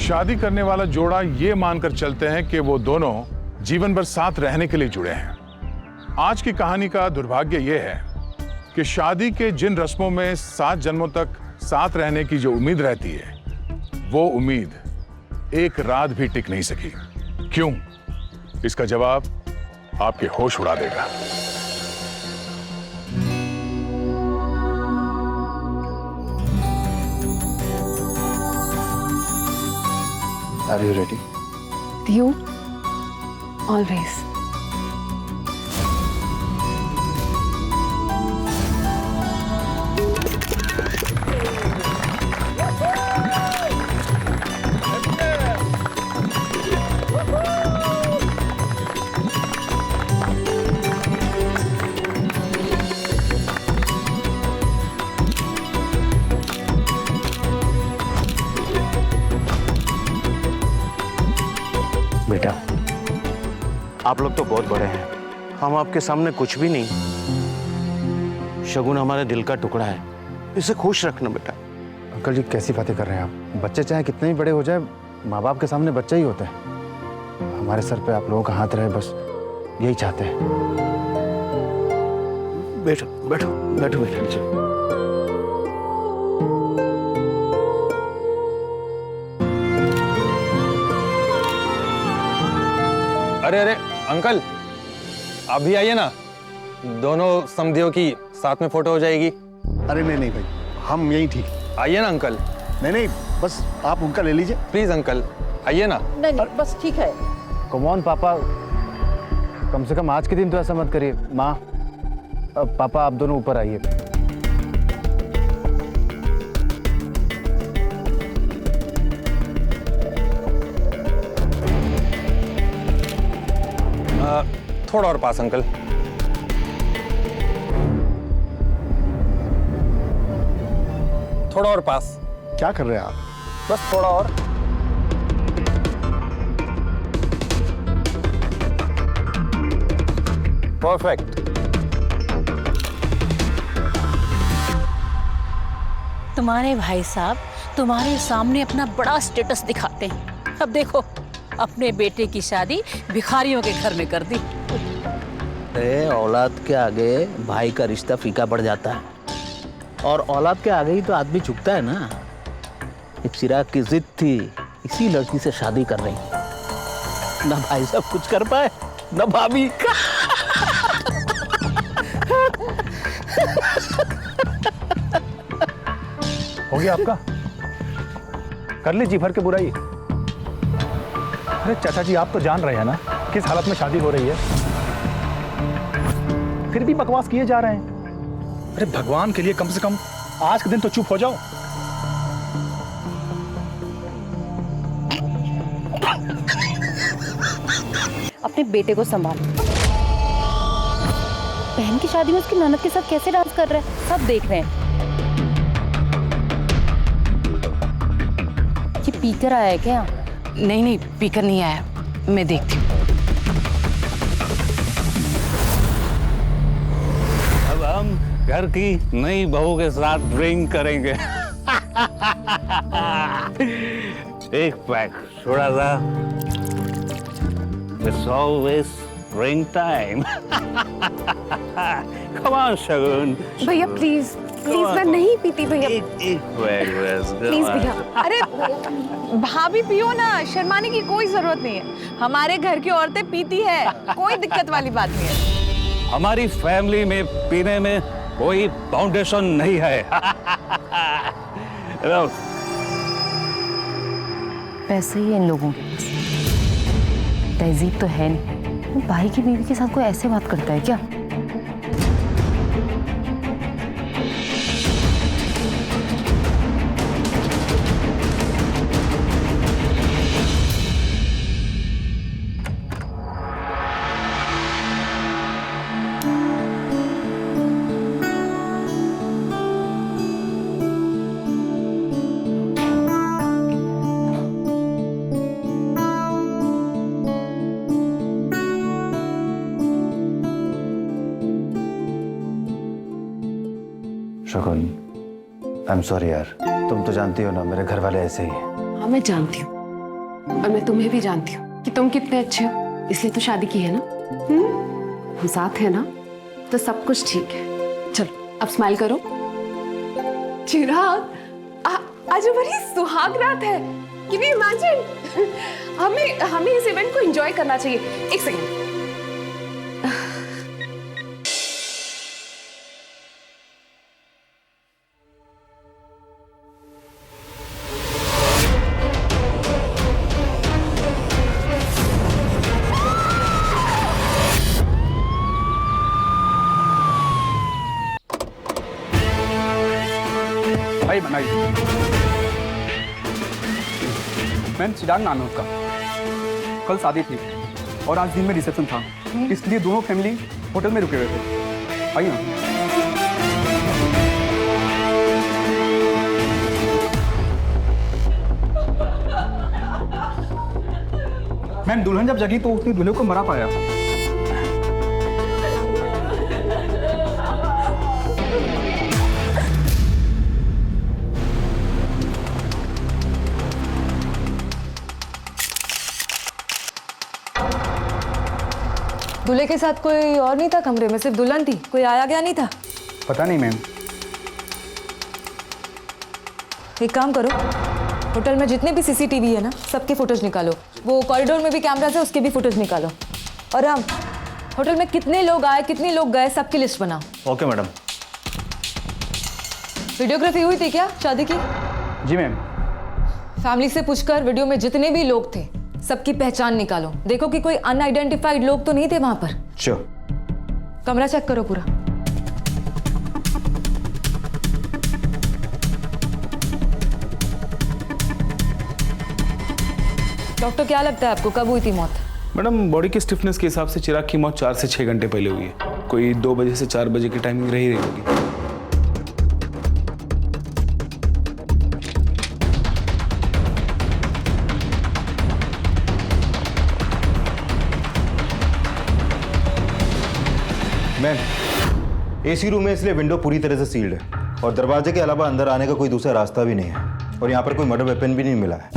शादी करने वाला जोड़ा ये मानकर चलते हैं कि वो दोनों जीवन भर साथ रहने के लिए जुड़े हैं। आज की कहानी का दुर्भाग्य ये है कि शादी के जिन रस्मों में 7 जन्मों तक साथ रहने की जो उम्मीद रहती है, वो उम्मीद एक रात भी टिक नहीं सकी। क्यों? इसका जवाब आपके होश उड़ा देगा। Are you ready? You always. बेटा, आप लोग तो बहुत बड़े हैं, हम आपके सामने कुछ भी नहीं। शगुन हमारे दिल का टुकड़ा है, इसे खुश रखना बेटा। अंकल जी कैसी बातें कर रहे हैं आप? बच्चे चाहे कितने भी बड़े हो जाए, माँ बाप के सामने बच्चे ही होते हैं। हमारे सर पे आप लोगों का हाथ रहे, बस यही चाहते हैं। बैठो बैठो बैठो बेटा। अरे अरे अंकल, आप भी आइए ना, दोनों समधियों की साथ में फोटो हो जाएगी। अरे नहीं नहीं भाई, हम यही ठीक है। आइए ना अंकल। नहीं नहीं, बस आप उनका ले लीजिए। प्लीज अंकल आइए ना। नहीं बस ठीक है। कम ऑन पापा, कम से कम आज के दिन तो ऐसा मत करिए। माँ, पापा आप दोनों ऊपर आइए। थोड़ा और पास अंकल। थोड़ा और पास। क्या कर रहे हैं आप? बस थोड़ा और। परफेक्ट। तुम्हारे भाई साहब तुम्हारे सामने अपना बड़ा स्टेटस दिखाते हैं। अब देखो, अपने बेटे की शादी भिखारियों के घर में कर दी। अरे औलाद के आगे भाई का रिश्ता फीका पड़ जाता है, और औलाद के आगे ही तो आदमी झुकता है ना। एक चिराग की जिद थी, इसी लड़की से शादी कर रही। ना भाई साहब कुछ कर पाए, ना भाभी। हो गया आपका? कर लीजिए भर के बुराई। अरे चाचा जी, आप तो जान रहे हैं ना किस हालत में शादी हो रही है, फिर भी बकवास किए जा रहे हैं। अरे भगवान के लिए कम से कम आज के दिन तो चुप हो जाओ। अपने बेटे को संभाल। बहन की शादी में उसकी ननद के साथ कैसे डांस कर रहा है, सब देख रहे हैं। ये पीकर आया है क्या? नहीं नहीं, पीकर नहीं आया, मैं देखती हूँ। अब हम घर की नई बहू के साथ ड्रिंक करेंगे। एक पैक थोड़ा सा। It's always drink time. Come on, शगुन। भैया प्लीज प्लीज, मैं नहीं पीती भैया। एक पैक बस। प्लीज भैया। अरे भाभी पियो ना, शर्माने की कोई जरूरत नहीं है। हमारे घर की औरतें पीती है, कोई दिक्कत वाली बात नहीं है। हमारी फैमिली में पीने में कोई बाउंडेशन नहीं है। पैसे ही है इन लोगों के पास, तहजीब तो है नहीं। भाई की बीवी के साथ कोई ऐसे बात करता है क्या? शगुन, आई एम सॉरी यार, तुम तो जानती हो ना मेरे घर वाले ऐसे ही हैं। हाँ मैं जानती हूँ, और मैं तुम्हें भी जानती हूँ कि तुम कितने अच्छे हो, इसलिए तो शादी की है ना। हम साथ हैं ना, तो सब कुछ ठीक है। चलो अब स्माइल करो। चिराग, आज हमारी सुहाग रात है। Can you imagine? हमें इस इवेंट को एंजॉय करना चाहिए। एक सेकेंड। भाई बनाइए। मैम चिराग नाम है उसका। कल शादी थी और आज दिन में रिसेप्शन था, इसलिए दोनों फैमिली होटल में रुके हुए थे। आइए ना। मैम दुल्हन जब जगी तो उसने दूल्हे को मरा पाया। दूल्हे के साथ कोई और नहीं था कमरे में, सिर्फ दुल्हन थी, कोई आया गया नहीं था? पता नहीं मैम। एक काम करो, होटल में जितने भी सीसीटीवी है ना, सबके फुटेज निकालो। वो कॉरिडोर में भी कैमरास है, उसके भी फुटेज निकालो। और हम होटल में कितने लोग आए, कितने लोग गए, सबकी लिस्ट बनाओ। Okay madam. वीडियोग्राफी हुई थी क्या शादी की? जी मैम। फैमिली से पूछकर वीडियो में जितने भी लोग थे सबकी पहचान निकालो। देखो कि कोई अनआइडेंटिफाइड लोग तो नहीं थे वहां पर। श्योर। कमरा चेक करो पूरा। डॉक्टर क्या लगता है आपको कब हुई थी मौत? मैडम बॉडी की स्टिफनेस के हिसाब से चिराग की मौत 4 से 6 घंटे पहले हुई है। कोई 2 बजे से 4 बजे की टाइमिंग रही होगी। मैम एसी रूम है इसलिए विंडो पूरी तरह से सील्ड है और दरवाजे के अलावा अंदर आने का कोई दूसरा रास्ता भी नहीं है और यहाँ पर कोई मर्डर वेपन भी नहीं मिला है।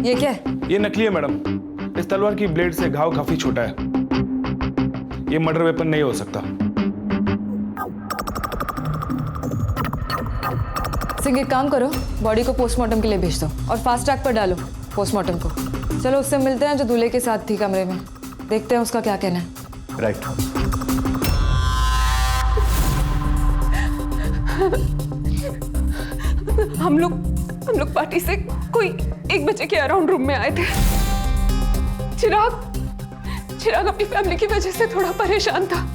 ये क्या है? ये नकली है मैडम। इस तलवार की ब्लेड से घाव काफी छोटा है। ये मर्डर वेपन नहीं हो सकता। सिंह एक काम करो, बॉडी को पोस्टमार्टम के लिए भेज दो और फास्ट ट्रैक पर डालो पोस्टमार्टम को। चलो उससे मिलते हैं जो दूल्हे के साथ थी कमरे में, देखते हैं उसका क्या कहना है। राइट। हम लोग पार्टी से कोई 1 बजे के अराउंड रूम में आए थे। चिराग अपनी फैमिली की वजह से थोड़ा परेशान था।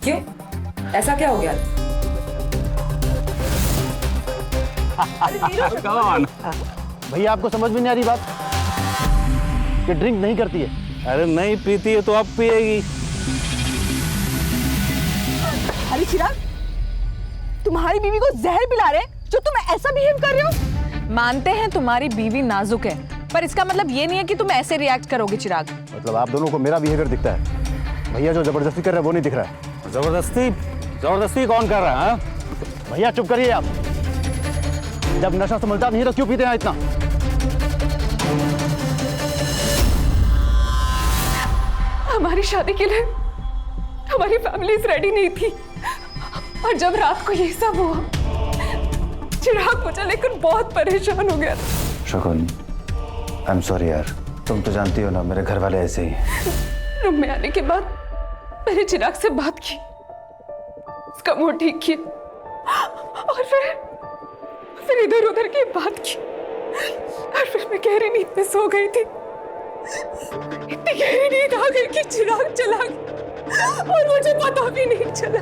क्यों? ऐसा क्या हो गया? भैया आपको समझ में नहीं आ रही बात कि ड्रिंक नहीं करती है? अरे नहीं पीती है तो अब पिएगी। अरे चिराग, तुम्हारी बीवी को जहर पिला रहे जो तुम ऐसा बिहेव कर रहे हो? मानते हैं तुम्हारी बीवी नाजुक है, पर इसका मतलब ये नहीं है कि तुम ऐसे रिएक्ट करोगे चिराग। मतलब आप दोनों को मेरा बिहेवियर दिखता है, भैया जो जबरदस्ती कर रहे हैं वो नहीं दिख रहा है। जबरदस्ती कौन कर रहा है? भैया चुप करिए आप। जब नशा संभलता नहीं तो क्यों पीते हैं इतना? हमारी शादी के लिए हमारी फैमिलीज रेडी नहीं थी और जब रात को ये सब हुआ, चिराग मुझे लेकर बहुत परेशान हो गया। शगुन, आई एम सॉरी यार। तुम तो जानती हो ना मेरे घर वाले ऐसे ही। रूम में आने के बाद मैंने चिराग से बात की, उसका मुंह ठीक किया और फिर इधर उधर की बात की और फिर मैं गहरी नींद में सो गई थी। इतनी गहरी नींद आ गई कि चिराग चला गया और मुझे पता भी नहीं चला।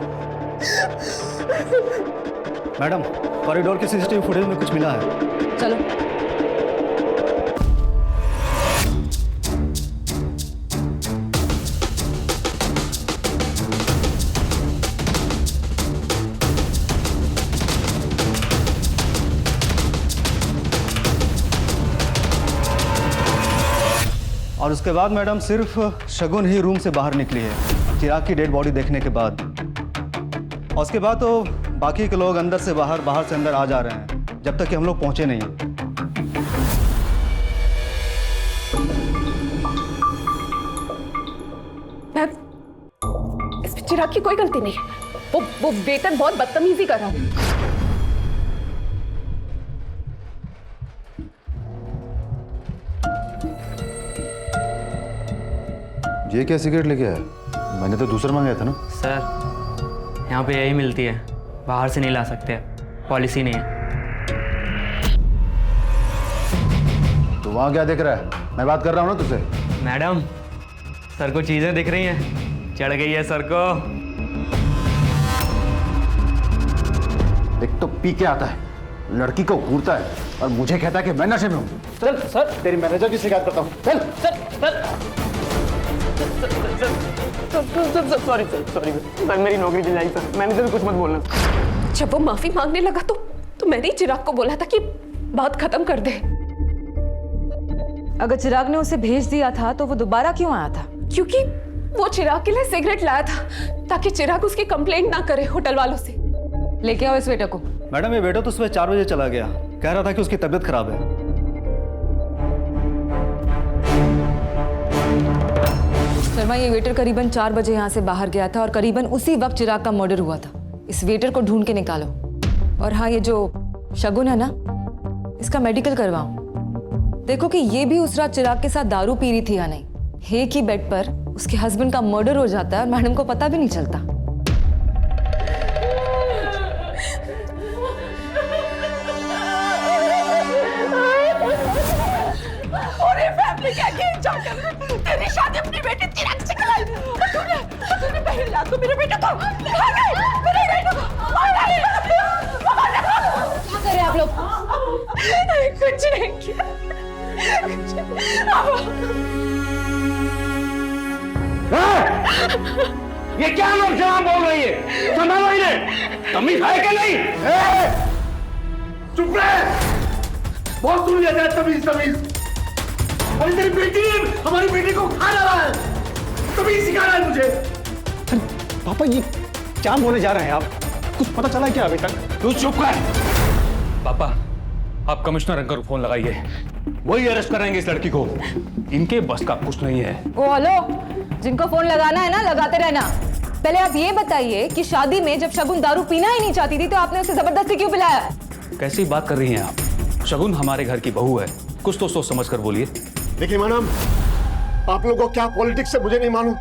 मैडम कॉरिडोर के सीसीटीवी फुटेज में कुछ मिला है। चलो। और उसके बाद मैडम सिर्फ शगुन ही रूम से बाहर निकली है चिराग की डेड बॉडी देखने के बाद। और उसके बाद तो बाकी के लोग अंदर से बाहर, बाहर से अंदर आ जा रहे हैं, जब तक कि हम लोग पहुंचे नहीं हैं। मैम, इसमें चिराग की कोई गलती नहीं है। वो वेटर बहुत बदतमीजी कर रहा है। ये क्या सिगरेट लेके आया? मैंने तो दूसरा मंगाया था ना। सर, यहाँ पे यही मिलती है, बाहर से नहीं ला सकते, पॉलिसी नहीं है। तो वहाँ क्या देख रहा है? मैं बात कर रहा हूँ ना तुझसे। मैडम, सर को चीजें दिख रही हैं, चढ़ गई है सर को। एक तो पी के आता है, लड़की को घूरता है और मुझे कहता है कि मैं नशे में हूँ। चल सर, तेरी मैनेजर की शिकायत करता हूँ। चल सॉरी सर, मेरी नौकरी चली जाएगी सर, मैनेजर से कुछ मत बोलना। जब वो माफी मांगने लगा तो मैंने ही चिराग को बोला था कि बात खत्म कर दे। अगर चिराग ने उसे भेज दिया था तो वो दोबारा क्यों आया था? क्योंकि वो चिराग के लिए सिगरेट लाया था ताकि चिराग उसकी कंप्लेंट ना करे होटल वालों से। लेके आओ इस वेटर को। मैडम, ये बेटा तो सुबह 4 बजे चला गया, कह रहा था कि उसकी तबीयत खराब है। शर्मा, ये वेटर करीबन 4 बजे यहाँ से बाहर गया था और करीबन उसी वक्त चिराग का मर्डर हुआ था। इस वेटर को ढूंढ के निकालो। और हाँ, ये जो शगुन है ना, इसका मेडिकल करवाओ। देखो कि ये भी उस रात चिराग के साथ दारू पी रही थी या नहीं। एक ही बेड पर उसके हस्बैंड का मर्डर हो जाता है और मैडम को पता भी नहीं चलता। तेरी शादी अपनी बेटी चिराग से कराई और तूने पहले रात को मेरे बेटे को क्या कर रहे हैं आप लोग? कुछ नहीं किया। ये क्या लोग जहां बोल रही है? संभालो इन्हें, तमीज है कि नहीं? चुप रहे, बहुत सुन लिया जाए तमीज। अरे तेरी बेटी हमारी बेटी को खा रहा है, तमीज सिखा रहा है मुझे। पापा, ये क्या बोले जा रहे हैं आप? कुछ पता चला क्या अभी तक? तू चुप कर। पापा, आप कमिश्नर अंकल को फोन लगाइए, वही अरेस्ट कराएंगे इस लड़की को। इनके बस का कुछ नहीं है। ओ हेलो, जिनको फोन लगाना है ना, लगाते रहना। पहले आप ये बताइए कि शादी में जब शगुन दारू पीना ही नहीं चाहती थी तो आपने उसे जबरदस्ती क्यों पिलाया? कैसी बात कर रही हैं आप? शगुन हमारे घर की बहू है, कुछ तो सोच समझ कर बोलिए। देखिए मैडम, आप लोगों को क्या पॉलिटिक्स से मुझे नहीं मालूम,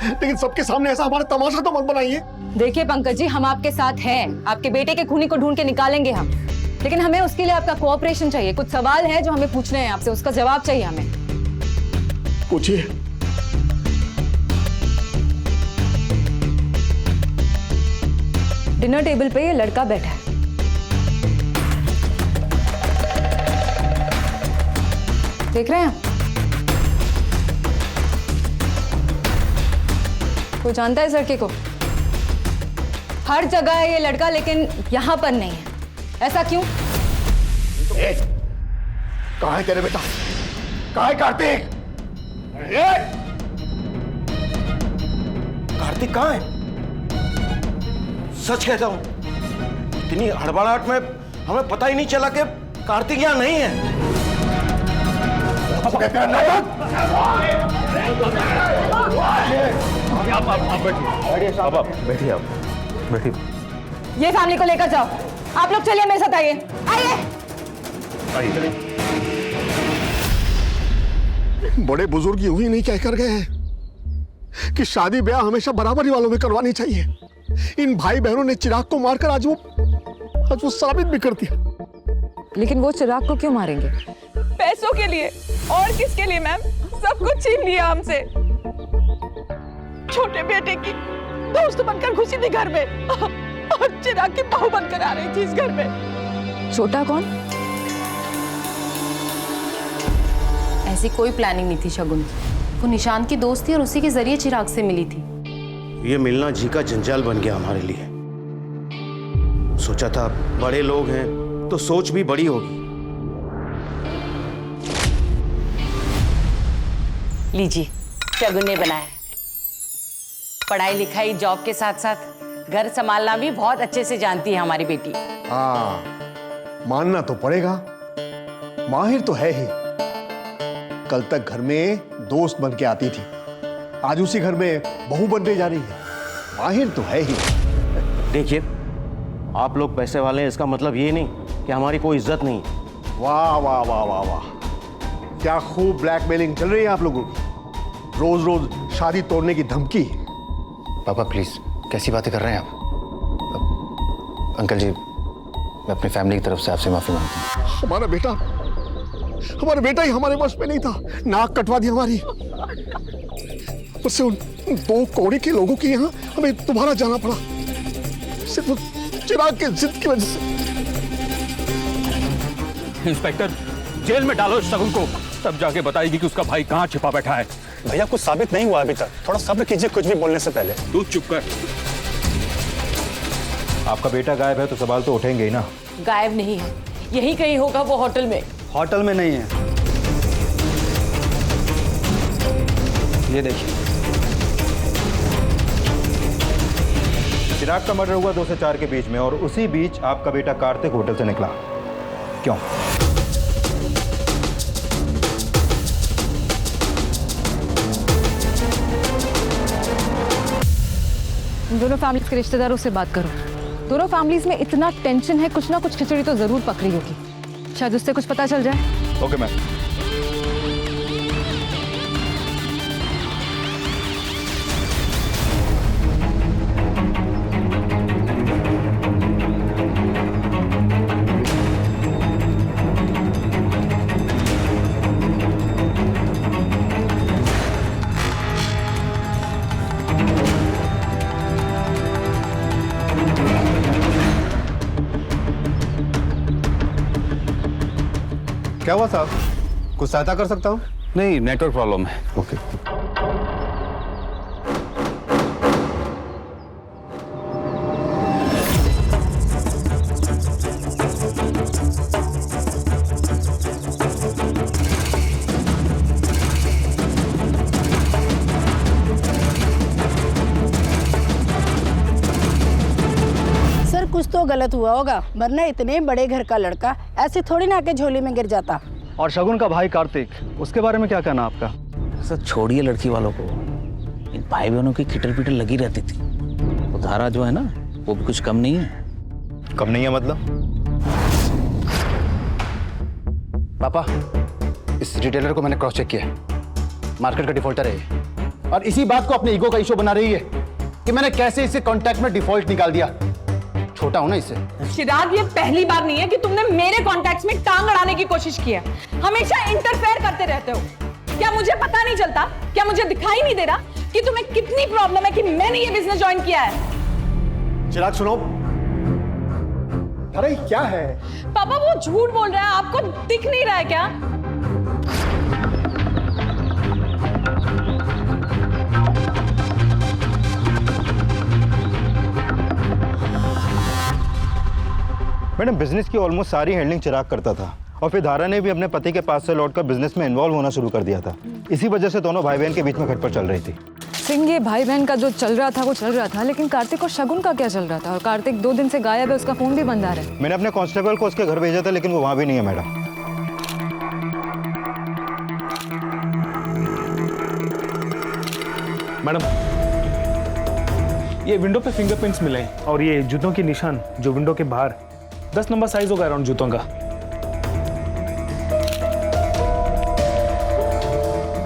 लेकिन सबके सामने ऐसा हमारा तमाशा तो मत बनाइए। देखिए पंकज जी, हम आपके साथ हैं। आपके बेटे के खूनी को ढूंढ के निकालेंगे हम, लेकिन हमें उसके लिए आपका कोऑपरेशन चाहिए। कुछ सवाल है जो हमें पूछने हैं आपसे, उसका जवाब चाहिए हमें। पूछिए। डिनर टेबल पे ये लड़का बैठा है, देख रहे हैं आप? कोई जानता है इस लड़के को? हर जगह है ये लड़का, लेकिन यहां पर नहीं है। ऐसा क्यों? कहाँ है तेरे बेटा? कहाँ है कार्तिक? कार्तिक कहाँ है? सच कहता हूं, इतनी हड़बड़ाहट में हमें पता ही नहीं चला कि कार्तिक यहाँ नहीं है। आप बैठिए। ये फैमिली को लेकर जाओ। आप लोग चलिए मेरे साथ, आइए आइए। बड़े बुजुर्ग यूं ही नहीं कह कर गए हैं कि शादी ब्याह हमेशा बराबरी वालों में करवानी चाहिए। इन भाई बहनों ने चिराग को मारकर आज वो साबित भी कर दिया। लेकिन वो चिराग को क्यों मारेंगे? पैसों के लिए। और किसके लिए मैम? सब कुछ छीन लिया हमसे। छोटे बेटे की दोस्त बनकर घुसी थी घर में और चिराग की बहू बनकर आ रही थी इस घर में। छोटा कौन? ऐसी कोई प्लानिंग नहीं थी शगुन। वो निशांत की दोस्त थी और उसी के जरिए चिराग से मिली थी। ये मिलना जी का जंजाल बन गया हमारे लिए। सोचा था बड़े लोग हैं तो सोच भी बड़ी होगी। लीजिए, शगुन ने बनाया है। पढ़ाई लिखाई जॉब के साथ साथ घर संभालना भी बहुत अच्छे से जानती है हमारी बेटी। हाँ, मानना तो पड़ेगा, माहिर तो है ही। कल तक घर में दोस्त बन के आती थी, आज उसी घर में बहू बनने जा रही है। माहिर तो है ही। देखिए, आप लोग पैसे वाले हैं, इसका मतलब ये नहीं कि हमारी कोई इज्जत नहीं है। वाह वाह वाह वाह वाह, क्या खूब ब्लैकमेलिंग चल रही है आप लोगों की। रोज रोज शादी तोड़ने की धमकी। पापा प्लीज, कैसी बातें कर रहे हैं आप? अंकल जी, मैं अपनी फैमिली की तरफ से आपसे माफी मांगता हूँ। हमारा बेटा ही हमारे वश में नहीं था, नाक कटवा दी हमारी। उससे उन 2 कौड़ी के लोगों के यहाँ हमें दोबारा जाना पड़ा, सिर्फ चिराग के जिद की वजह से। इंस्पेक्टर, जेल में डालो शगुन को, तब जाके बताएगी कि उसका भाई कहाँ छिपा बैठा है। भैया कुछ साबित नहीं हुआ अभी तक, थोड़ा सब्र कीजिए कुछ भी बोलने से पहले। तू चुप कर। आपका बेटा गायब है तो सवाल तो उठेंगे ही ना। गायब नहीं है, यही कहीं होगा वो होटल में। होटल में नहीं है, ये देखिए। चिराग का मर्डर हुआ 2 से 4 के बीच में, और उसी बीच आपका बेटा कार्तिक होटल से निकला। क्यों? दोनों फैमिलीज के रिश्तेदारों से बात करो। दोनों फैमिलीज में इतना टेंशन है, कुछ ना कुछ खिचड़ी तो जरूर पकड़ी होगी। शायद उससे कुछ पता चल जाए। Okay ma'am. क्या हुआ साहब, कुछ सहायता कर सकता हूँ? नहीं, नेटवर्क प्रॉब्लम है। ओके। सर कुछ तो गलत हुआ होगा, वरना इतने बड़े घर का लड़का ऐसे थोड़ी ना आके झोली में गिर जाता। और शगुन का भाई कार्तिक, उसके बारे में क्या कहना आपका? सर छोड़िए लड़की वालों को, इन भाई बहनों की खिटर पिटर लगी रहती थी। तो धारा जो है ना, वो भी कुछ कम नहीं है। कम नहीं है मतलब? पापा, इस रिटेलर को मैंने क्रॉस चेक किया, मार्केट का डिफॉल्टर है ये। और इसी बात को अपने ईगो का इशू बना रही है कि मैंने कैसे इसे कॉन्टैक्ट में डिफॉल्ट निकाल दिया। छोटा हूं ना इससे। चिराग, ये पहली बार नहीं है कि तुमने मेरे कॉन्टैक्ट्स में टांग अड़ाने की कोशिश की है। हमेशा इंटरफेयर करते रहते हो। क्या मुझे पता नहीं चलता? क्या मुझे दिखाई नहीं दे रहा कि तुम्हें कितनी प्रॉब्लम है कि मैंने ये बिजनेस ज्वाइन किया है? चिराग सुनो। अरे क्या है? पापा वो झूठ बोल रहा है, आपको दिख नहीं रहा है क्या? मैडम, बिजनेस की ऑलमोस्ट सारी हैंडलिंग चिराग करता था, और फिर धारा ने भी अपने पति के पास से लौटकर बिजनेस में इन्वॉल्व होना शुरू कर दिया था। इसी वजह से दोनों भाई बहन के बीच में खटपट चल रही थी। सिंह, ये भाई बहन का जो चल रहा था वो चल रहा था, लेकिन कार्तिक और शगुन का क्या चल रहा था? और कार्तिक 2 दिन से गायब है, उसका फोन भी बंद आ रहा है। मैंने अपने कांस्टेबल को उसके घर भेजा था, लेकिन वो वहां भी नहीं है मैडम। मैडम, ये विंडो पे फिंगरप्रिंट्स मिले हैं, और ये जूतों के निशान जो विंडो के बाहर 10 नंबर साइज होगा अराउंड जूतों का।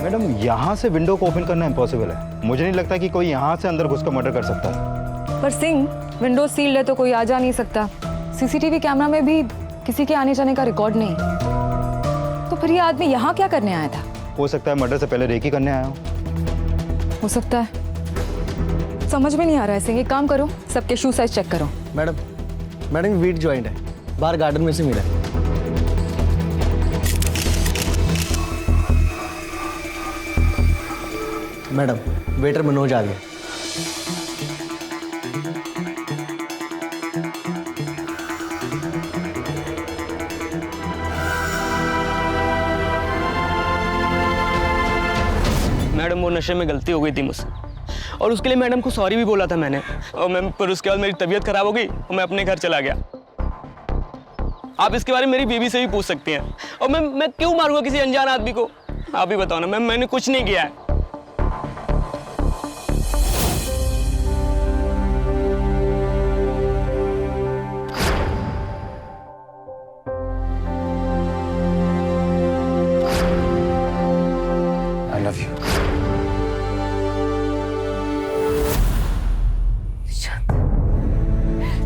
मैडम, यहाँ से विंडो को ओपन करना इम्पॉसिबल है। मुझे नहीं लगता कि कोई यहाँ से अंदर घुसकर मर्डर कर सकता है। पर सिंह, विंडो सील्ड है तो कोई आ जा नहीं सकता। सीसीटीवी कैमरा में भी किसी के आने जाने का रिकॉर्ड नहीं। तो फिर ये आदमी यहाँ क्या करने आया था? हो सकता है मर्डर से पहले रेकी करने आया हूँ। हो सकता है, समझ में नहीं आ रहा है सिंह। एक काम करो, सबके शू साइज चेक करो। मैडम वीट जॉइंट है, बाहर गार्डन में से मिला। मैडम, वेटर मनोज आ गया। मैडम, वो नशे में गलती हो गई थी मुझसे। और उसके लिए मैडम को सॉरी भी बोला था मैंने। और मैम पर उसके बाद मेरी तबीयत खराब हो गई और मैं अपने घर चला गया। आप इसके बारे में मेरी बीवी से भी पूछ सकती हैं। और मैं क्यों मारूंगा किसी अनजान आदमी को? आप ही बताओ ना मैम, मैंने कुछ नहीं किया है। I love you.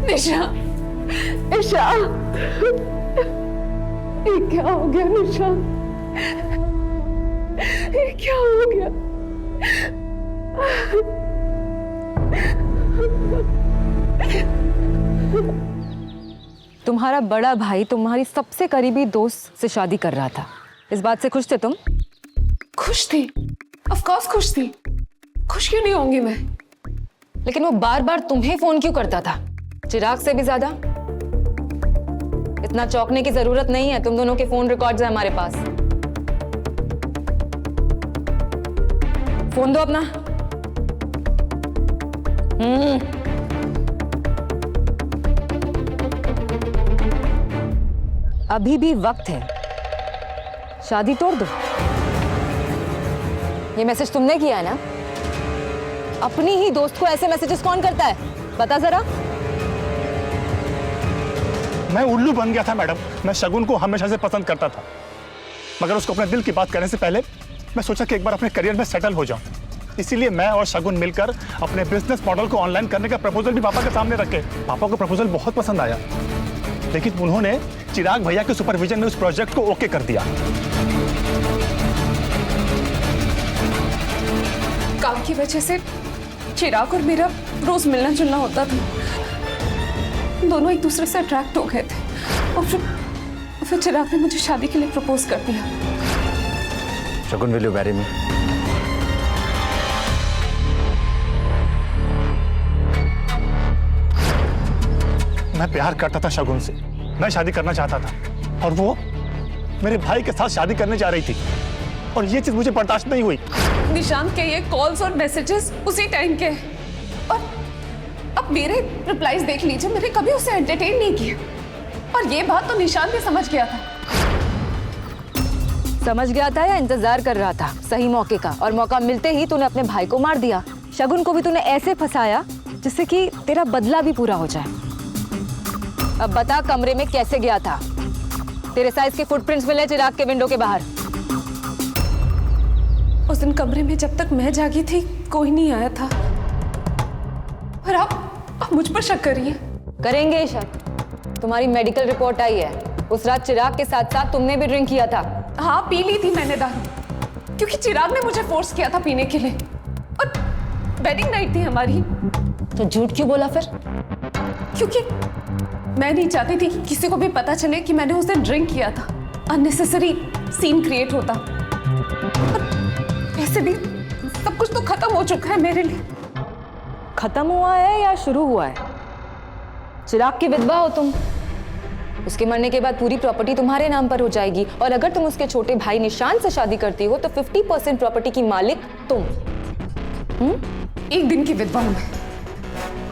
निशा, निशा, ये क्या हो गया निशा? ये क्या हो गया? तुम्हारा बड़ा भाई तुम्हारी सबसे करीबी दोस्त से शादी कर रहा था, इस बात से खुश थे तुम? खुश थी, ऑफ कोर्स खुश थी। खुश क्यों नहीं होंगी मैं? लेकिन वो बार बार तुम्हें फोन क्यों करता था, चिराग से भी ज्यादा? इतना चौंकने की जरूरत नहीं है, तुम दोनों के फोन रिकॉर्ड्स हैं हमारे पास। फोन दो अपना। अभी भी वक्त है, शादी तोड़ दो। ये मैसेज तुमने किया है ना? अपनी ही दोस्त को ऐसे मैसेजेस कौन करता है, बता जरा। मैं उल्लू बन गया था मैडम। मैं शगुन को हमेशा से पसंद करता था, मगर उसको अपने दिल की बात करने से पहले मैं सोचा कि एक बार अपने करियर में सेटल हो जाऊं। इसीलिए मैं और शगुन मिलकर अपने बिजनेस मॉडल को ऑनलाइन करने का प्रपोजल भी पापा के सामने रखे। पापा को प्रपोजल बहुत पसंद आया, लेकिन उन्होंने चिराग भैया के सुपरविजन में उस प्रोजेक्ट को ओके कर दिया। काम की वजह से चिराग और मेरा रोज मिलना जुलना होता था। दोनों एक दूसरे से अट्रैक्ट हो गए थे और फिर चिराग ने मुझे शादी के लिए प्रपोज कर दिया। शगुन, विल यू मैरी मी? मैं प्यार करता था शगुन से, मैं शादी करना चाहता था, और वो मेरे भाई के साथ शादी करने जा रही थी, और ये चीज मुझे बर्दाश्त नहीं हुई। निशांत के ये कॉल्स और मैसेजेस उसी टाइम के, और अब मेरे रिप्लाईज देख लीजिए, मैंने कभी उसे एंटरटेन नहीं किया। और ये बात तो निशांत भी समझ गया था। समझ गया था या इंतजार कर रहा था सही मौके का, और मौका मिलते ही तूने अपने भाई को मार दिया। शगुन को भी तूने ऐसे फंसाया जिससे कि तेरा बदला भी पूरा हो जाए। अब बता, कमरे में कैसे गया था? तेरे साइज के फुटप्रिंट्स मिले चिराग के विंडो के बाहर। उस दिन कमरे में जब तक मैं जागी थी कोई नहीं आया था, और आप मुझ पर शक करिए। करेंगे शक। तुम्हारी मेडिकल रिपोर्ट आई है, उस रात चिराग के साथ साथ तुमने भी ड्रिंक किया था। हाँ, पी ली थी मैंने दारू, क्योंकि चिराग ने मुझे फोर्स किया था पीने के लिए, और वेडिंग नाइट थी हमारी। तो झूठ क्यों बोला फिर? क्योंकि मैं नहीं चाहती थी कि किसी को भी पता चले कि मैंने उस दिन ड्रिंक किया था। अननेसेसरी सीन क्रिएट होता। ऐसे भी सब कुछ तो खत्म हो चुका है मेरे लिए। खत्म हुआ है या शुरू हुआ है? चिराग की विधवा हो तुम, उसके मरने के बाद पूरी प्रॉपर्टी तुम्हारे नाम पर हो जाएगी, और अगर तुम उसके छोटे भाई निशांत से शादी करती हो तो 50% प्रॉपर्टी की मालिक तुम। एक दिन की विधवा हूं मैं।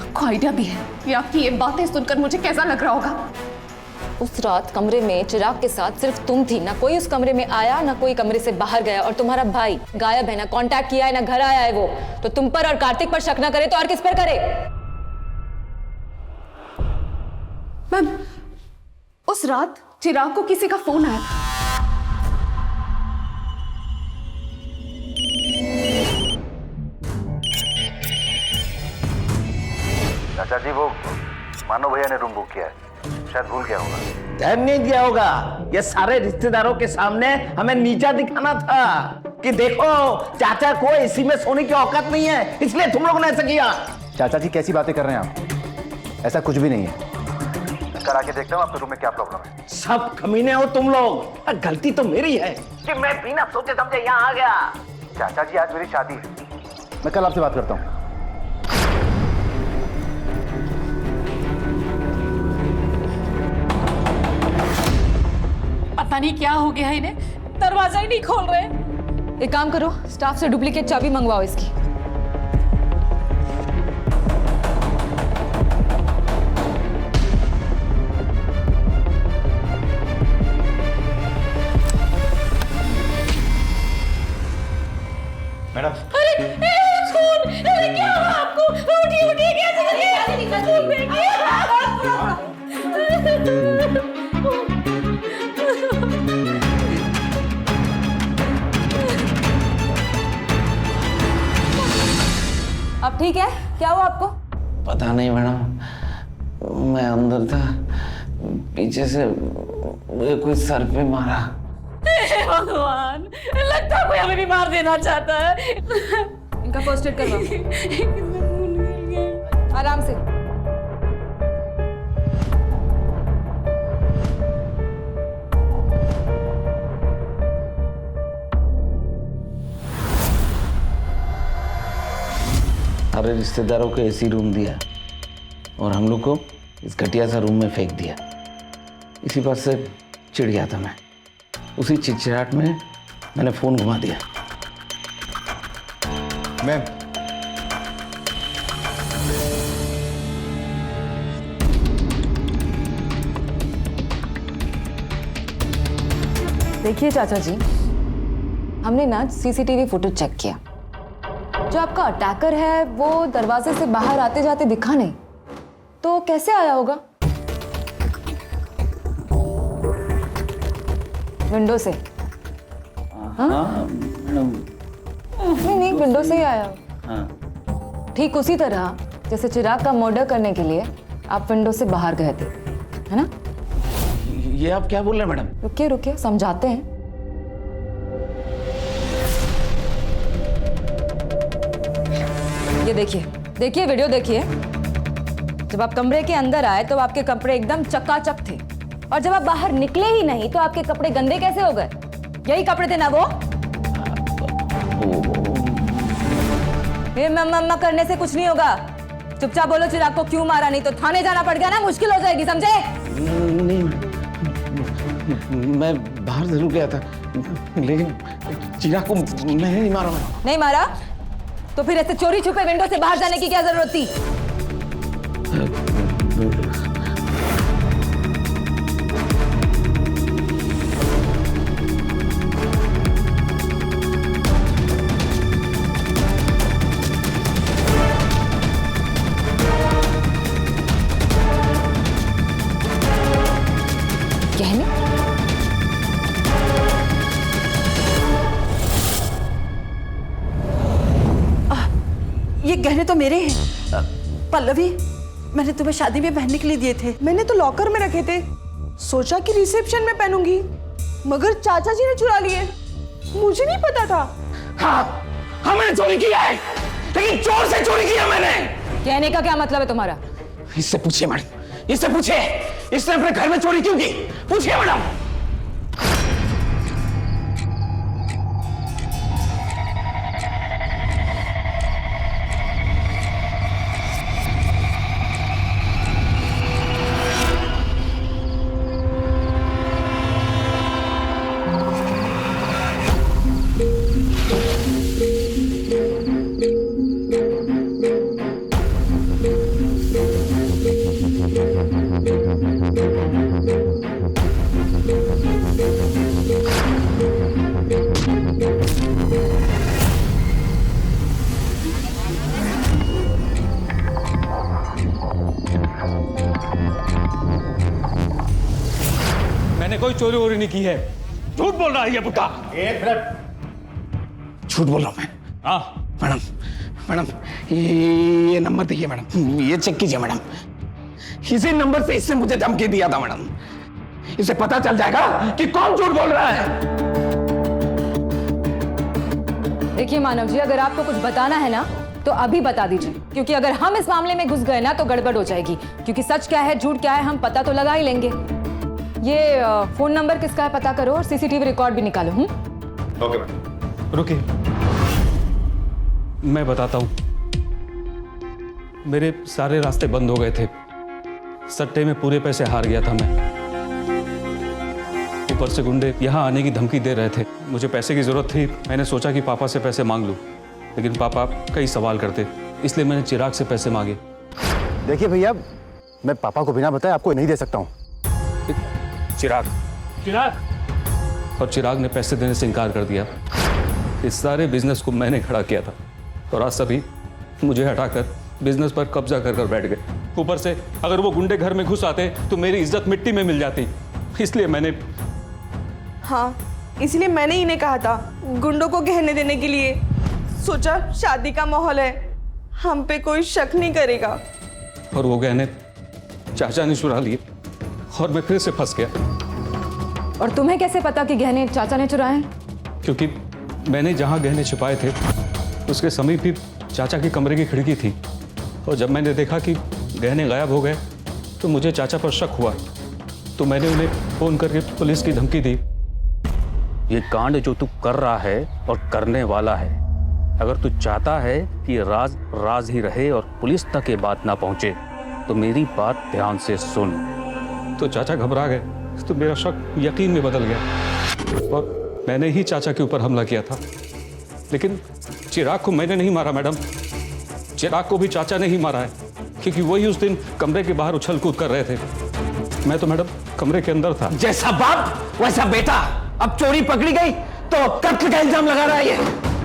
आपको आइडिया भी है कि आपकी ये बातें सुनकर मुझे कैसा लग रहा होगा? उस रात कमरे में चिराग के साथ सिर्फ तुम थी, ना कोई उस कमरे में आया ना कोई कमरे से बाहर गया, और तुम्हारा भाई गायब है, ना कांटेक्ट किया है ना घर आया है वो। तो तुम पर और कार्तिक पर शक ना करे तो और किस पर करे? मैम, उस रात चिराग को किसी का फोन आया था। चाचा जी, वो मानो भैया ने रूम बुक किया है, शायद भूल गया होगा। ध्यान नहीं दिया होगा। ये सारे रिश्तेदारों के सामने हमें नीचा दिखाना था कि देखो चाचा को एसी में सोने की औकात नहीं है, इसलिए तुम लोगों ने ऐसा किया। चाचा जी, कैसी बातें कर रहे हैं आप? ऐसा कुछ भी नहीं है। करा के देखता हूँ आपके रूम में क्या प्रॉब्लम है। सब कमीने हो तुम लोग। गलती तो मेरी है कि मैं बिना सोचे समझे यहाँ आ गया। चाचा जी, आज मेरी शादी है। मैं कल आपसे बात करता हूँ। पता नहीं क्या हो गया इन्हें, दरवाजा ही नहीं खोल रहे। एक काम करो, स्टाफ से डुप्लीकेट चाबी मंगवाओ इसकी। ठीक है? क्या हुआ आपको? पता नहीं मैडम, मैं अंदर था, पीछे से मुझे कोई सर पे मारा। हे भगवान, लगता है कोई हमें भी मार देना चाहता है। इनका फर्स्ट एड करवाओ। आराम से। सारे रिश्तेदारों को एसी रूम दिया और हम लोग को इस घटिया सा रूम में फेंक दिया। इसी बात से चिढ़ गया था मैं। उसी चिड़चिड़ाहट में मैंने फोन घुमा दिया। मैम, देखिए चाचा जी, हमने ना सीसीटीवी फुटेज चेक किया। जो आपका अटैकर है वो दरवाजे से बाहर आते जाते दिखा नहीं, तो कैसे आया होगा? विंडो से? हाँ? नहीं, विंडो से ही आया हो। ठीक उसी तरह जैसे चिराग का मर्डर करने के लिए आप विंडो से बाहर गए थे, है ना? ये आप क्या बोल रहे हैं मैडम? रुकिए रुकिए, समझाते हैं। ये देखिए, देखिए वीडियो देखिए। जब आप कमरे के अंदर आए तो आपके कपड़े एकदम चकाचक थे, और जब आप बाहर निकले ही नहीं तो आपके कपड़े गंदे कैसे हो गए? यही कपड़े थे ना वो? ये मम्मा करने से कुछ नहीं होगा। चुपचाप बोलो चिराग को क्यों मारा, नहीं तो थाने जाना पड़ गया ना, मुश्किल हो जाएगी, समझे? नहीं, मैं बाहर जरूर गया था, लेकिन चिराग को मैंने नहीं मारा। नहीं मारा तो फिर ऐसे चोरी छुपे विंडो से बाहर जाने की क्या जरूरत थी? गहने? ये गहने तो मेरे हैं। पल्लवी, मैंने तुम्हें शादी में पहनने के लिए दिए थे। मैंने तो लॉकर में रखे थे, सोचा कि रिसेप्शन में पहनूंगी, मगर चाचा जी ने चुरा लिए। मुझे नहीं पता था। हाँ, हमने चोरी किया है, लेकिन चोर से चोरी किया मैंने। कहने का क्या मतलब है तुम्हारा? इससे पूछिए मैडम, इससे पूछिए, इसने अपने घर में चोरी क्यों की? पूछिए मैडम। मैंने कोई चोरी वोरी नहीं की है। झूठ बोल रहा है ये बुड्ढा। एक मिनट। झूठ बोल रहा हूं मैं? हाँ मैडम, मैडम ये नंबर देखिए मैडम, ये चेक कीजिए मैडम। इसी नंबर से इसने मुझे धमकी दिया था मैडम। इसे पता चल जाएगा कि कौन झूठ बोल रहा है। देखिए मानव जी, अगर आपको कुछ बताना है ना तो अभी बता दीजिए, क्योंकि अगर हम इस मामले में घुस गए ना तो गड़बड़ हो जाएगी। क्योंकि सच क्या है झूठ क्या है हम पता तो लगा ही लेंगे। ये फोन नंबर किसका है पता करो और सीसीटीवी रिकॉर्ड भी निकालो। Okay ma'am. रुकिए, मैं बताता हूं। मेरे सारे रास्ते बंद हो गए थे, सट्टे में पूरे पैसे हार गया था मैं। ऊपर से गुंडे यहाँ आने की धमकी दे रहे थे। मुझे पैसे की जरूरत थी, मैंने सोचा कि पापा से पैसे मांग लूं, लेकिन पापा कई सवाल करते, इसलिए मैंने चिराग से पैसे मांगे। देखिए भैया, मैं पापा को बिना बताए आपको नहीं दे सकता हूँ। चिराग और चिराग ने पैसे देने से इनकार कर दिया। इस सारे बिजनेस को मैंने खड़ा किया था और आज सभी मुझे हटाकर बिजनेस पर कब्जा कर बैठ गए। ऊपर से अगर वो गुंडे घर में घुस आते तो मेरी इज्जत मिट्टी में मिल जाती। इसलिए मैंने हाँ, इसलिए मैंने इन्हें कहा था गुंडों को गहने देने के लिए। सोचा शादी का माहौल है, हम पे कोई शक नहीं करेगा। और वो गहने चाचा ने चुरा लिए और मैं फिर से फंस गया। और तुम्हें कैसे पता कि गहने चाचा ने चुराए हैं? क्योंकि मैंने जहाँ गहने छिपाए थे उसके समीप ही चाचा के कमरे की खिड़की थी, और जब मैंने देखा कि गहने गायब हो गए तो मुझे चाचा पर शक हुआ, तो मैंने उन्हें फोन करके पुलिस की धमकी दी। ये कांड जो तू कर रहा है और करने वाला है, अगर तू चाहता है कि राज राज ही रहे और पुलिस तक ये बात ना पहुंचे, तो मेरी बात ध्यान से सुन। तो चाचा घबरा गए, तो मेरा शक यकीन में बदल गया और मैंने ही चाचा के ऊपर हमला किया था। लेकिन चिराग को मैंने नहीं मारा मैडम, चिराग को भी चाचा ने ही मारा है, क्योंकि वही उस दिन कमरे के बाहर उछल कूद कर रहे थे। मैं तो मैडम कमरे के अंदर था। जैसा बाप वैसा बेटा। अब चोरी पकड़ी गई तो कत्ल का इल्जाम लगा रहा है ये।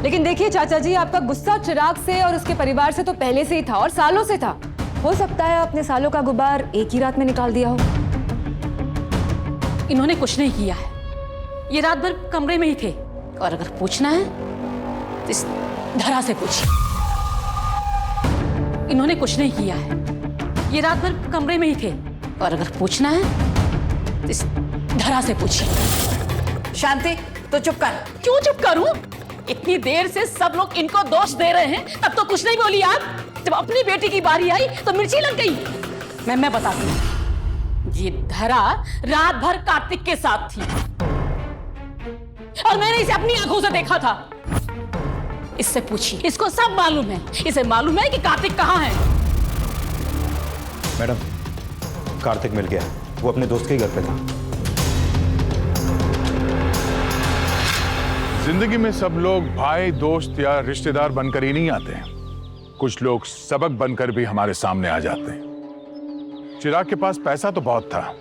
लेकिन देखिए चाचा जी, आपका गुस्सा चिराग से और उसके परिवार से तो पहले से ही था और सालों से था। हो सकता है आपने सालों का गुबार एक ही रात में निकाल दिया हो। इन्होंने कुछ नहीं किया है, ये रात भर कमरे में ही थे। और अगर पूछना है तो इस धरा से पूछिए। इन्होंने कुछ नहीं किया है, ये रात भर कमरे में ही थे। और अगर पूछना है तो इस धरा से पूछिए। शांति, तो चुप कर। क्यों चुप करूं? इतनी देर से सब लोग इनको दोष दे रहे हैं, तब तो कुछ नहीं बोली आप। जब अपनी बेटी की बारी आई तो मिर्ची लग गई। मैं बताती हूँ, ये धरा रात भर कार्तिक के साथ थी और मैंने इसे अपनी आंखों से देखा था। इससे पूछिए, इसको सब मालूम है। इसे मालूम है कि कार्तिक कहाँ है। मैडम, कार्तिक मिल गया, वो अपने दोस्त के घर पे था। जिंदगी में सब लोग भाई, दोस्त या रिश्तेदार बनकर ही नहीं आते हैं, कुछ लोग सबक बनकर भी हमारे सामने आ जाते हैं। चिराग के पास पैसा तो बहुत था,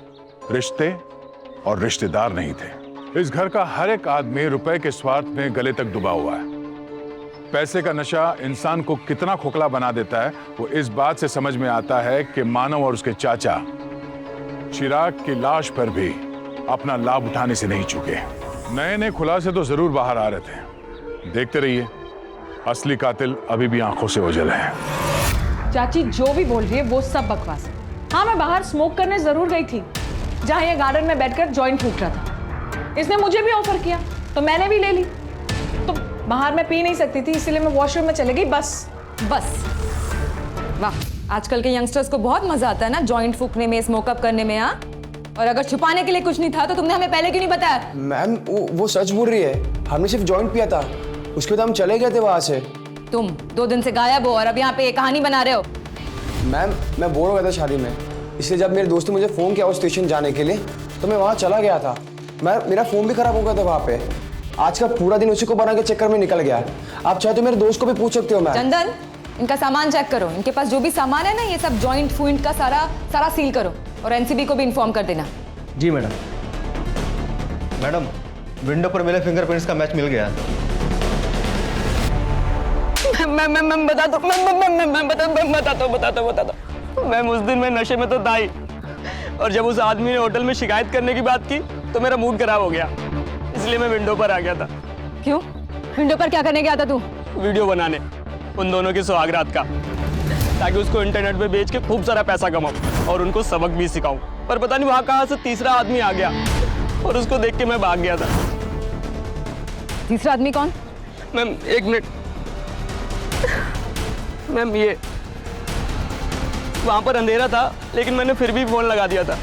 रिश्ते और रिश्तेदार नहीं थे। इस घर का हर एक आदमी रुपए के स्वार्थ में गले तक डूबा हुआ है। पैसे का नशा इंसान को कितना खोखला बना देता है, वो इस बात से समझ में आता है कि मानव और उसके चाचा चिराग की लाश पर भी अपना लाभ उठाने से नहीं चुके। नए नए खुलासे तो जरूर बाहर आ रहे थे, देखते रहिए, असली कातिल अभी भी आंखों से ओझल है। चाची जो भी बोल रही है वो सब बकवास है। हाँ, मैं बाहर स्मोक करने जरूर गई थी, जहाँ ये गार्डन में बैठकर जॉइंट फूक रहा था। इसने मुझे भी ऑफर किया तो मैंने भी ले ली। तो बाहर मैं पी नहीं सकती थी, इसलिए मैं वॉशरूम में चली गई। बस। वाह, आजकल के यंगस्टर्स को बहुत मजा आता है ना जॉइंट फूकने में, स्मोकअप करने में। हाँ, और अगर छुपाने के लिए कुछ नहीं था तो तुमने हमें पहले क्यों नहीं बताया? मैम वो सच बोल रही है, हमने सिर्फ जॉइंट पिया था, उसके बाद हम चले गए थे वहां से। तुम 2 दिन से गायब हो और अब यहाँ पे ये कहानी बना रहे हो। मैम मैं बोर हो गया था शादी में, इसलिए जब मेरे दोस्त ने मुझे फ़ोन किया उस स्टेशन जाने के लिए तो मैं वहाँ चला गया था। मेरा फ़ोन भी ख़राब हो गया था वहाँ पे। आज का पूरा दिन उसी को बना के चक्कर में निकल गया। आप चाहे तो मेरे दोस्त को भी पूछ सकते हो। मैम चंदन, इनका सामान चेक करो, इनके पास जो भी सामान है ना, ये सब जॉइंट फूइंट का सारा सील करो और एनसीबी को भी इन्फॉर्म कर देना। जी मैडम। मैडम, विंडो पर मिले फिंगरप्रिंट्स का मैच मिल गया। मैं बताता हूँ। मैम उस दिन मैं नशे में तो था ही, और जब उस आदमी ने होटल में शिकायत करने की बात की तो मेरा मूड खराब हो गया, इसलिए मैं विंडो पर आ गया था। क्यों? विंडो पर क्या करने गया था तू? वीडियो बनाने उन दोनों की सुहागरात का, ताकि उसको इंटरनेट पे बेच के खूब सारा पैसा कमाऊं और उनको सबक भी सिखाऊं। पर पता नहीं वहां कहां से तीसरा आदमी आ गया और उसको देख के मैं भाग गया था। तीसरा आदमी कौन? Ma'am 1 minute. मैम ये वहां पर अंधेरा था, लेकिन मैंने फिर भी फोन लगा दिया था।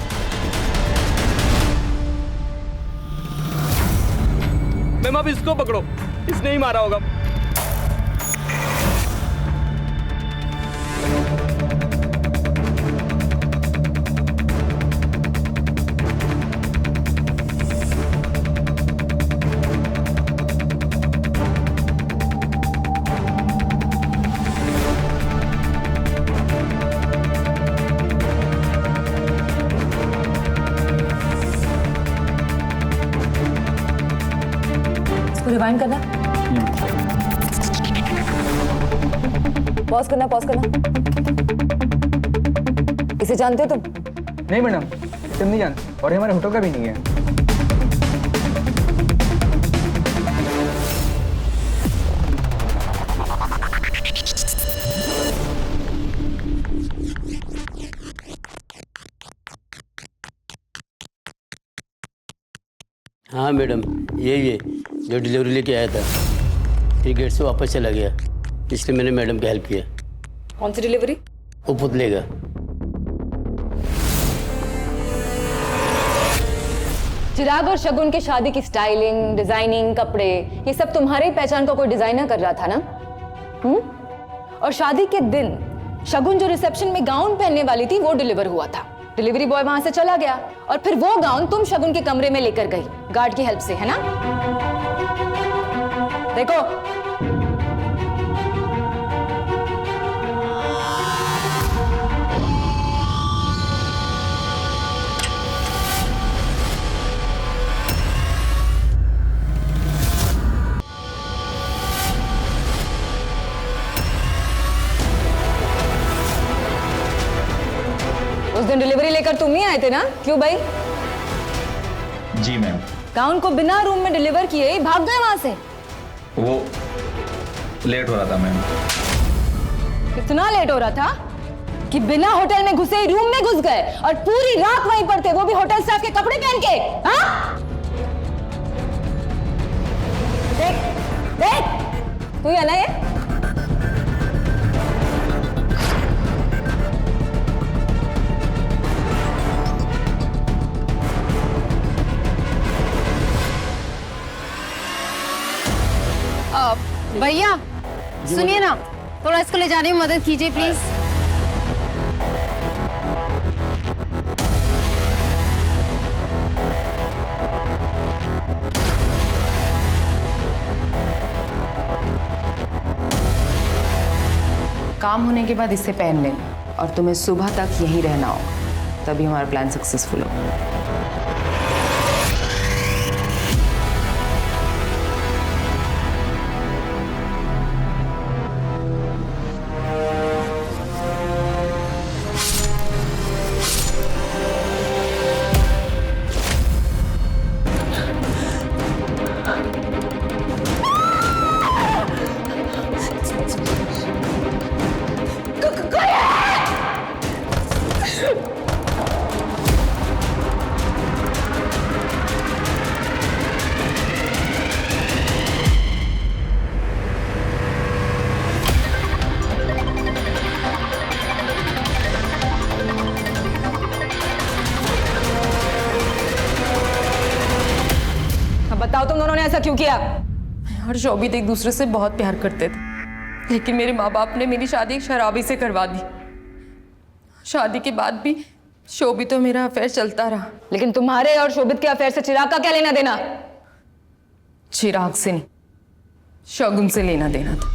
मैम अब इसको पकड़ो, इसने ही मारा होगा। रिवाइंड करना, पॉज करना। इसे जानते हो तुम? नहीं मैडम, तुम नहीं जानते, और ये हमारे होटल का भी नहीं है। हाँ मैडम, यही है जो डिलीवरी लेके आया था, फिर गेट से वापस चला गया, इसलिए मैंने मैडम की हेल्प किया। कौन सी डिलीवरी? वो पुतले का। चिराग और शगुन की शादी की स्टाइलिंग, डिजाइनिंग, कपड़े, ये सब तुम्हारे ही पहचान का कोई डिजाइनर कर रहा था ना? और शादी के दिन शगुन जो रिसेप्शन में गाउन पहनने वाली थी वो डिलीवर हुआ था। डिलीवरी बॉय वहां से चला गया और फिर वो गाउन तुम शगुन के कमरे में लेकर गई गार्ड की हेल्प से, है ना? देखो, उस दिन डिलीवरी लेकर तुम ही आए थे ना? क्यों भाई? जी मैम। गाउन को बिना रूम में डिलीवर किए ही भाग गए वहां से। वो लेट हो रहा था मैम। कितना लेट हो रहा था कि बिना होटल में घुसे ही रूम में घुस गए और पूरी रात वहीं पर थे, वो भी होटल स्टाफ के कपड़े पहन के। हाँ? देख देख, तू ही है ना ये? भैया सुनिए ना, थोड़ा इसको ले जाने में मदद कीजिए प्लीज। काम होने के बाद इसे पहन लेना और तुम्हें सुबह तक यहीं रहना होगा, तभी हमारा प्लान सक्सेसफुल होगा। बताओ तुम दोनों ने ऐसा क्यों किया? और शोभित एक दूसरे से बहुत प्यार करते थे, लेकिन मेरे माँ बाप ने मेरी शादी एक शराबी से करवा दी। शादी के बाद भी शोभित तो मेरा अफेयर चलता रहा। लेकिन तुम्हारे और शोभित के अफेयर से चिराग का क्या लेना देना? चिराग से नहीं, शगुन से लेना देना था।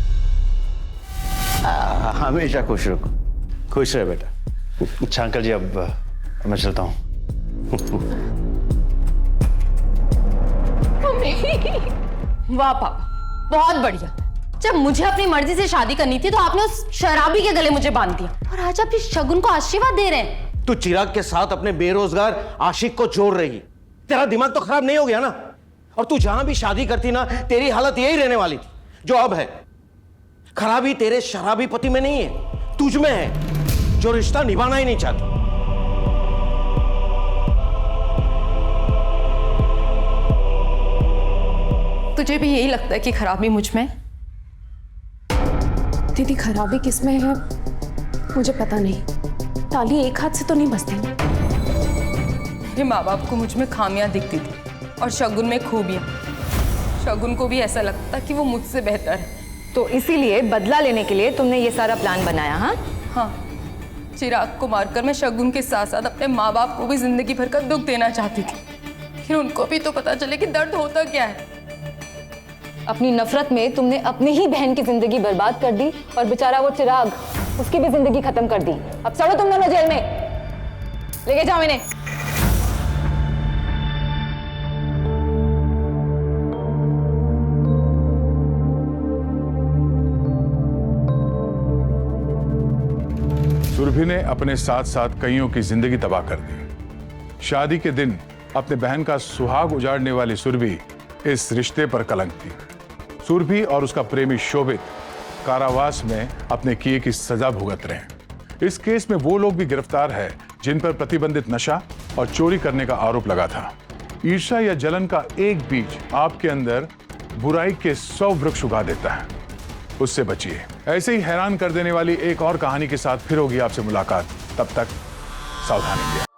हमेशा खुश रहो, खुश रहे बेटा। अच्छा अंकल जी, अब मैं चलता हूँ। वाह पापा, बहुत बढ़िया। जब मुझे अपनी मर्जी से शादी करनी थी तो आपने उस शराबी के गले मुझे बांध दिया, और आज आप इस शगुन को आशीर्वाद दे रहे हैं। तू चिराग के साथ अपने बेरोजगार आशिक को जोड़ रही। तेरा दिमाग तो खराब नहीं हो गया ना? और तू जहां भी शादी करती ना, तेरी हालत यही रहने वाली थी जो अब है। खराबी तेरे शराबी पति में नहीं है, तुझ में है, जो रिश्ता निभाना ही नहीं चाहती। तुझे भी यही लगता है कि खराबी मुझ में? दीदी खराबी किसमें है मुझे पता नहीं, ताली एक हाथ से तो नहीं बजती। मेरे माँ बाप को मुझ में खामियां दिखती थी और शगुन में खूबियां। शगुन को भी ऐसा लगता कि वो मुझसे बेहतर है। तो इसीलिए बदला लेने के लिए तुमने ये सारा प्लान बनाया? हाँ हाँ, चिराग को मारकर मैं शगुन के साथ साथ अपने माँ बाप को भी जिंदगी भर का दुख देना चाहती थी। फिर उनको भी तो पता चले कि दर्द होता क्या है। अपनी नफरत में तुमने अपनी ही बहन की जिंदगी बर्बाद कर दी और बेचारा वो चिराग, उसकी भी जिंदगी खत्म कर दी। अब चलो तुम दोनों जेल में, लेके जाओ इन्हें। सुरभि ने अपने साथ साथ कईयों की जिंदगी तबाह कर दी। शादी के दिन अपने बहन का सुहाग उजाड़ने वाली सुरभि इस रिश्ते पर कलंक थी। सुरभि और उसका प्रेमी शोभित कारावास में अपने किए की सजा भुगत रहे हैं। इस केस में वो लोग भी गिरफ्तार है जिन पर प्रतिबंधित नशा और चोरी करने का आरोप लगा था। ईर्ष्या या जलन का एक बीज आपके अंदर बुराई के 100 वृक्ष उगा देता है। उससे बचिए। ऐसे ही हैरान कर देने वाली एक और कहानी के साथ फिर होगी आपसे मुलाकात। तब तक सावधान रहिए।